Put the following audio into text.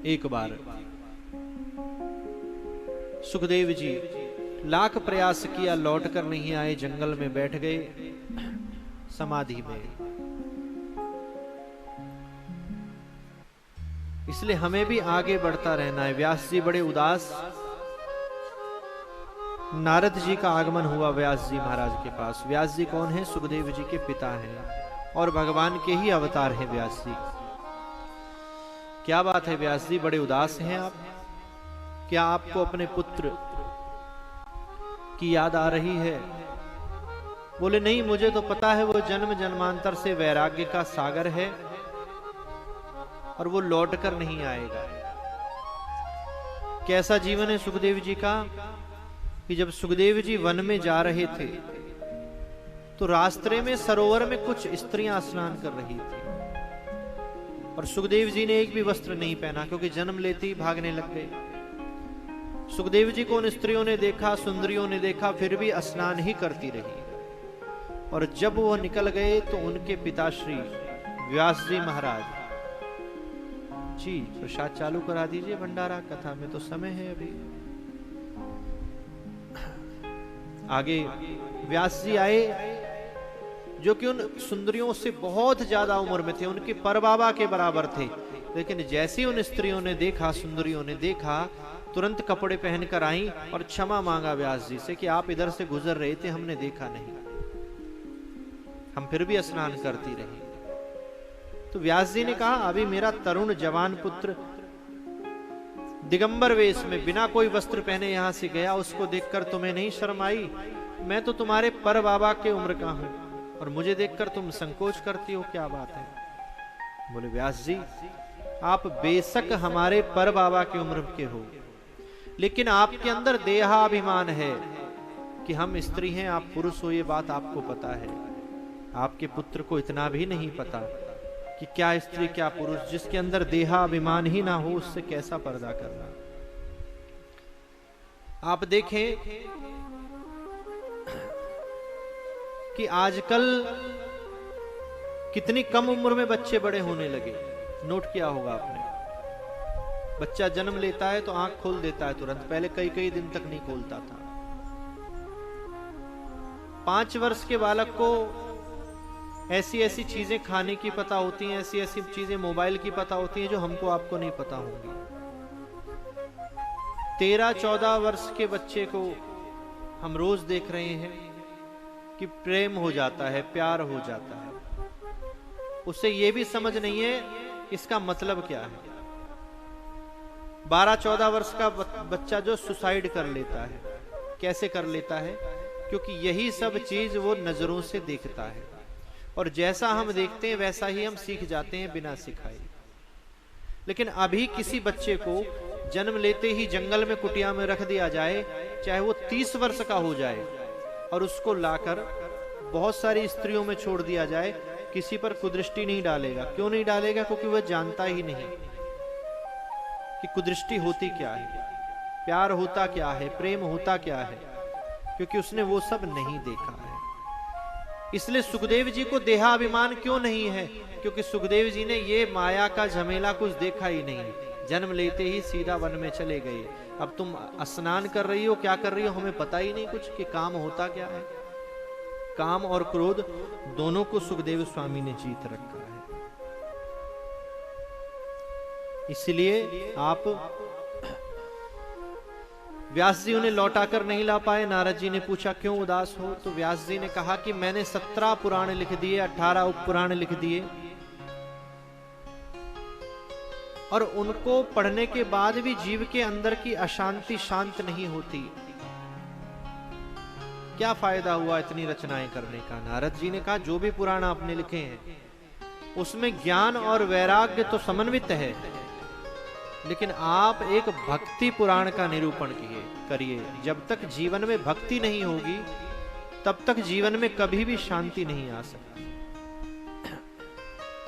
एक बार सुखदेव जी लाख प्रयास किया, लौट कर नहीं आए, जंगल में बैठ गए समाधि में। इसलिए हमें भी आगे बढ़ता रहना है। व्यास जी बड़े उदास, नारद जी का आगमन हुआ व्यास जी महाराज के पास। व्यास जी कौन है? सुखदेव जी के पिता हैं और भगवान के ही अवतार हैं व्यास जी। क्या बात है व्यास जी, बड़े उदास हैं आप? क्या आपको अपने पुत्र की याद आ रही है? बोले नहीं, मुझे तो पता है वो जन्म जन्मांतर से वैराग्य का सागर है और वो लौट कर नहीं आएगा। कैसा जीवन है सुखदेव जी का कि जब सुखदेव जी वन में जा रहे थे तो रास्ते में सरोवर में कुछ स्त्रियां स्नान कर रही थी और सुखदेव जी ने एक भी वस्त्र नहीं पहना, क्योंकि जन्म लेते ही भागने लग गए। सुखदेव जी को उन स्त्रियों ने देखा, सुंदरियों ने देखा, फिर भी स्नान ही करती रही। और जब वो निकल गए तो उनके पिताश्री व्यास जी महाराज जी, प्रसाद चालू करा दीजिए, भंडारा कथा में तो समय है अभी। आगे व्यास जी आए जो कि उन सुंदरियों से बहुत ज्यादा उम्र में थे, उनके परबाबा के बराबर थे। लेकिन जैसे उन स्त्रियों ने देखा, सुंदरियों ने देखा, तुरंत कपड़े पहनकर आई और क्षमा मांगा व्यास जी से कि आप इधर से गुजर रहे थे, हमने देखा नहीं, हम फिर भी स्नान करती रही। तो व्यास जी ने कहा, अभी मेरा तरुण जवान पुत्र दिगंबर वेश में बिना कोई वस्त्र पहने यहां से गया, उसको देखकर तुम्हें नहीं शर्म आई? मैं तो तुम्हारे पर बाबा के उम्र का हूं और मुझे देखकर तुम संकोच करती हो, क्या बात है? बोले व्यास जी, आप बेशक हमारे पर बाबा की उम्र के हो, लेकिन आपके अंदर देहाभिमान है कि हम स्त्री हैं, आप पुरुष हो, ये बात आपको पता है। आपके पुत्र को इतना भी नहीं पता कि क्या स्त्री क्या पुरुष। जिसके अंदर देहाभिमान ही ना हो उससे कैसा पर्दा करना। आप देखें कि आजकल कितनी कम उम्र में बच्चे बड़े होने लगे। नोट किया होगा आपने, बच्चा जन्म लेता है तो आंख खोल देता है तुरंत, पहले कई कई दिन तक नहीं खोलता था। 5 वर्ष के बालक को ऐसी ऐसी चीजें खाने की पता होती हैं, ऐसी ऐसी चीजें मोबाइल की पता होती हैं जो हमको आपको नहीं पता होंगी। 13-14 वर्ष के बच्चे को हम रोज देख रहे हैं कि प्रेम हो जाता है, प्यार हो जाता है। उसे यह भी समझ नहीं है इसका मतलब क्या है। 12-14 वर्ष का बच्चा जो सुसाइड कर लेता है, कैसे कर लेता है? क्योंकि यही सब चीज वो नजरों से देखता है और जैसा हम देखते हैं वैसा ही हम सीख जाते हैं बिना सिखाए। लेकिन अभी किसी बच्चे को जन्म लेते ही जंगल में कुटिया में रख दिया जाए, चाहे वो 30 वर्ष का हो जाए, और उसको लाकर बहुत सारी स्त्रियों में छोड़ दिया जाए, किसी पर कुदृष्टि नहीं डालेगा। क्यों नहीं डालेगा? क्योंकि वह जानता ही नहीं कि कुदृष्टि होती क्या है, प्यार होता क्या है, प्रेम होता क्या है, क्योंकि उसने वो सब नहीं देखा है। इसलिए सुखदेव जी को देहाभिमान क्यों नहीं है? क्योंकि सुखदेव जी ने ये माया का झमेला कुछ देखा ही नहीं। जन्म लेते ही सीधा वन में चले गए। अब तुम स्नान कर रही हो, क्या कर रही हो, हमें पता ही नहीं कुछ कि काम होता क्या है। काम और क्रोध दोनों को सुखदेव स्वामी ने जीत रखा है। इसलिए आप व्यास जी उन्हें लौटा कर नहीं ला पाए। नारद जी ने पूछा क्यों उदास हो? तो व्यास जी ने कहा कि मैंने 17 पुराण लिख दिए, 18 उपपुराण लिख दिए, और उनको पढ़ने के बाद भी जीव के अंदर की अशांति शांत नहीं होती। क्या फायदा हुआ इतनी रचनाएं करने का? नारद जी ने कहा जो भी पुराण आपने लिखे हैं उसमें ज्ञान और वैराग्य तो समन्वित है, लेकिन आप एक भक्ति पुराण का निरूपण करिए। जब तक जीवन में भक्ति नहीं होगी तब तक जीवन में कभी भी शांति नहीं आ सकती।